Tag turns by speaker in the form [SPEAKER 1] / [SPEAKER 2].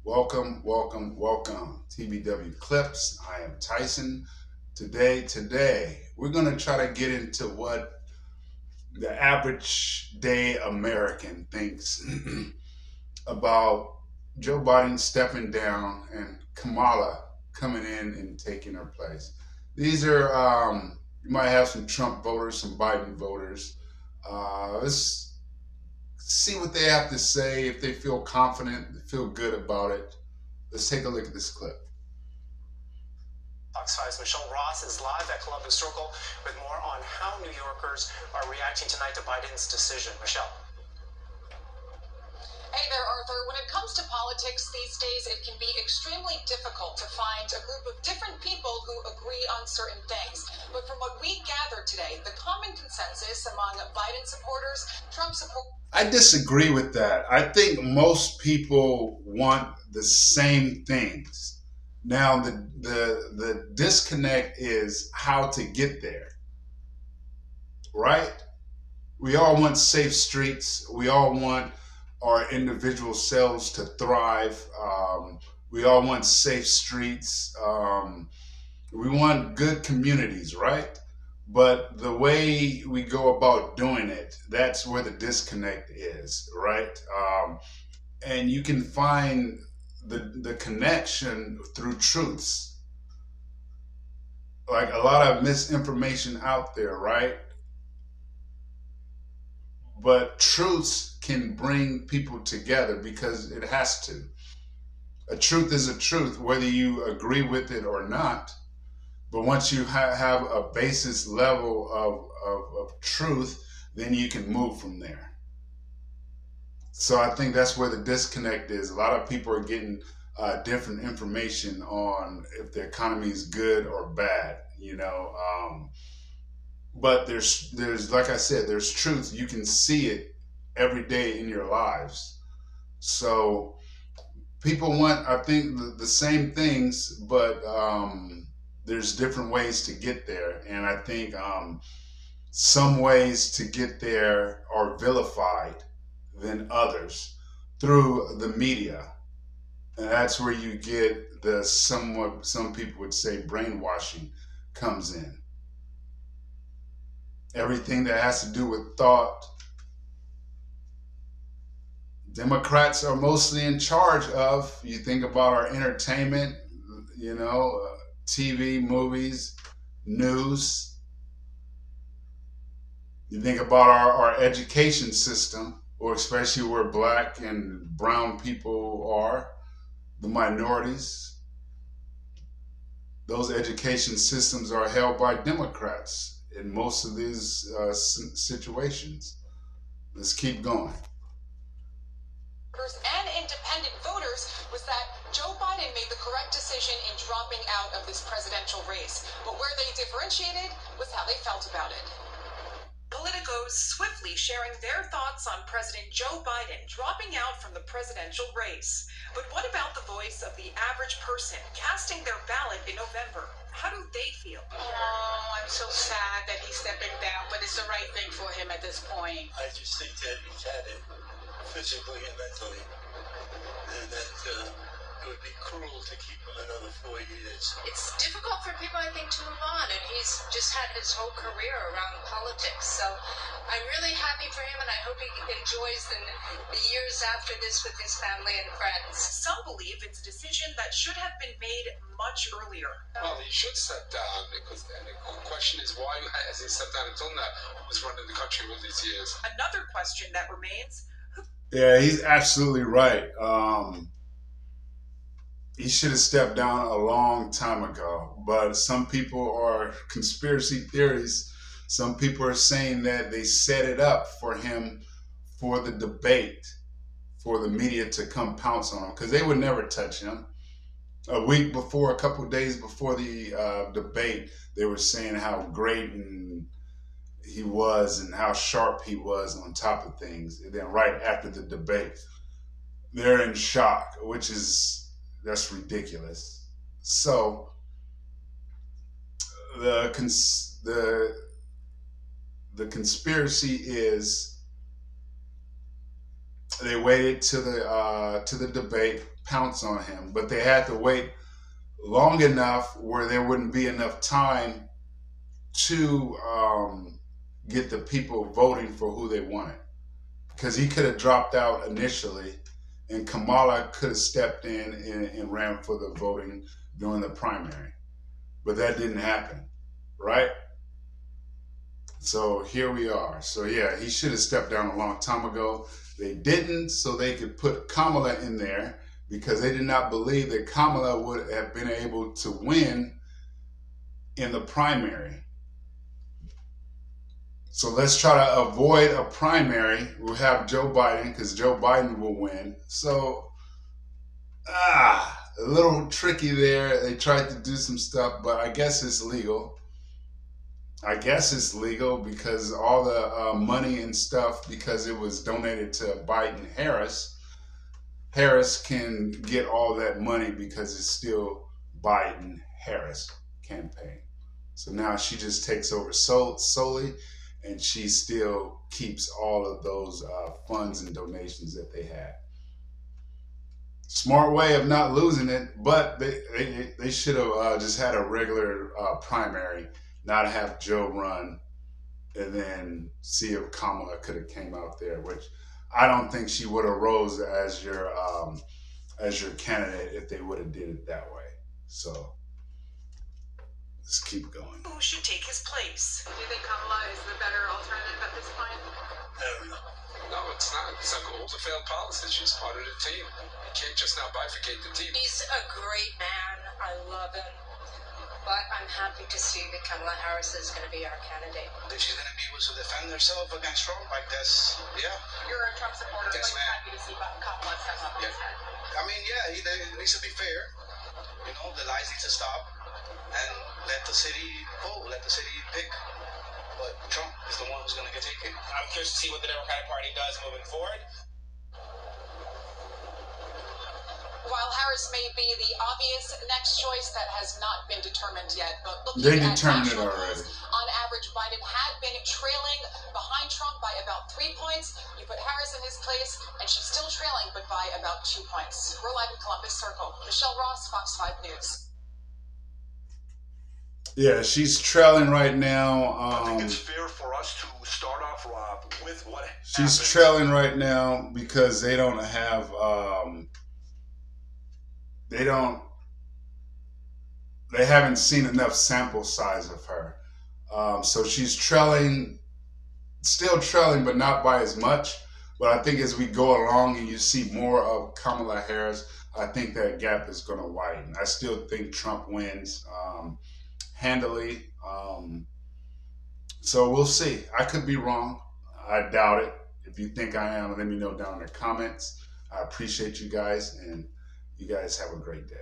[SPEAKER 1] Welcome, welcome, welcome. TBW Clips. I am Tyson. Today, we're going to try to get into what the average day American thinks about Joe Biden stepping down and Kamala coming in and taking her place. These are, you might have some Trump voters, some Biden voters. Let's see what they have to say, if they feel confident, feel good about it. Let's take a look at this clip.
[SPEAKER 2] Fox 5's Michelle Ross is live at Columbus Circle with more on how New Yorkers are reacting tonight to Biden's decision. Michelle.
[SPEAKER 3] Hey there, Arthur. When it comes to politics these days, it can be extremely difficult to find a group of different people who agree on certain things. But from what we gathered today, the common consensus among Biden supporters, Trump supporters.
[SPEAKER 1] I disagree with that. I think most people want the same things. Now, the disconnect is how to get there, right? We all want safe streets. We all want our individual selves to thrive. We all want safe streets. We want good communities, right? But the way we go about doing it, that's where the disconnect is, right? And you can find the connection through truths. Like a lot of misinformation out there, right? But truths can bring people together because it has to. A truth is a truth, whether you agree with it or not. But once you have a basis level of truth, then you can move from there. So I think that's where the disconnect is. A lot of people are getting different information on if the economy is good or bad, but there's like I said, there's truth. You can see it every day in your lives. So people want, I think, the same things, but there's different ways to get there. And I think some ways to get there are vilified than others through the media. And that's where you get the somewhat, some people would say, brainwashing comes in. Everything that has to do with thought, Democrats are mostly in charge of. You think about our entertainment, TV, movies, news. You think about our education system, or especially where black and brown people are, the minorities. Those education systems are held by Democrats in most of these situations. Let's keep going.
[SPEAKER 3] And independent voters was that Joe Biden made the correct decision in dropping out of this presidential race. But where they differentiated was how they felt about it. Politicos swiftly sharing their thoughts on President Joe Biden dropping out from the presidential race. But what about the voice of the average person casting their ballot in November? How do they feel?
[SPEAKER 4] Oh, I'm so sad that he's stepping down, but it's the right thing for him at this point.
[SPEAKER 5] I just think that he's had it physically and mentally, and that it would be cruel to keep him another 4 years.
[SPEAKER 4] It's difficult for people, I think, to move on, and he's just had his whole career around politics. So I'm really happy for him, and I hope he enjoys the years after this with his family and friends.
[SPEAKER 3] Some believe it's a decision that should have been made much earlier.
[SPEAKER 6] Well, he should step down, because and the question is, why has he stepped down and done that? Who was running the country all these years?
[SPEAKER 3] Another question that remains.
[SPEAKER 1] Yeah, he's absolutely right. He should have stepped down a long time ago. But some people are conspiracy theories. Some people are saying that they set it up for him for the debate, for the media to come pounce on him, because they would never touch him. A week before, a couple of days before the debate, they were saying how great he was and how sharp he was on top of things. And then right after the debate, they're in shock, that's ridiculous. So the conspiracy is They waited to the debate, pounce on him, but they had to wait long enough where there wouldn't be enough time to get the people voting for who they wanted. Because he could have dropped out initially, and Kamala could have stepped in and ran for the voting during the primary. But that didn't happen, right? So here we are. So yeah, he should have stepped down a long time ago. They didn't, so they could put Kamala in there because they did not believe that Kamala would have been able to win in the primary. So let's try to avoid a primary. We'll have Joe Biden because Joe Biden will win. So, a little tricky there. They tried to do some stuff, but I guess it's legal. I guess it's legal because all the money and stuff, because it was donated to Biden-Harris, Harris can get all that money because it's still Biden-Harris campaign. So now she just takes over solely, and she still keeps all of those funds and donations that they had. Smart way of not losing it, but they should have just had a regular primary, not have Joe run, and then see if Kamala could have came out there, which I don't think she would have rose as your candidate if they would have did it that way. So let's keep going.
[SPEAKER 3] Who should take his place? Do you think Kamala is the better alternative at this point?
[SPEAKER 5] Hell no.
[SPEAKER 6] No, it's not. It's like all the failed policies. She's part of the team. You can't just now bifurcate the team.
[SPEAKER 4] He's a great man. I love him. But I'm happy to see that Kamala Harris is going to be our candidate.
[SPEAKER 7] If she's going to be able to defend herself against Trump, like that's, yeah.
[SPEAKER 3] You're a Trump supporter,
[SPEAKER 7] Yes,
[SPEAKER 3] but you're
[SPEAKER 7] ma'am.
[SPEAKER 3] happy to see Kamala step up instead.
[SPEAKER 7] I mean, yeah, it needs to be fair. You know, the lies need to stop and let the city vote, let the city pick. But Trump is the one who's going to get taken.
[SPEAKER 2] I'm curious to see what the Democratic Party does moving forward.
[SPEAKER 3] While Harris may be the obvious next choice, that has not been determined yet. But looking
[SPEAKER 1] They
[SPEAKER 3] at
[SPEAKER 1] determined it
[SPEAKER 3] national
[SPEAKER 1] already.
[SPEAKER 3] polls, on average, Biden had been trailing behind Trump by about 3 points. You put Harris in his place, and she's still trailing, but by about 2 points. We're live in Columbus Circle. Michelle Ross, Fox 5 News.
[SPEAKER 1] Yeah, she's trailing right now.
[SPEAKER 8] I think it's fair for us to start off, Rob, with what
[SPEAKER 1] She's
[SPEAKER 8] happened.
[SPEAKER 1] trailing right now because they don't have they haven't seen enough sample size of her. So she's trailing, still trailing, but not by as much. But I think as we go along and you see more of Kamala Harris, I think that gap is going to widen. I still think Trump wins handily. So we'll see. I could be wrong. I doubt it. If you think I am, let me know down in the comments. I appreciate you guys, and you guys have a great day.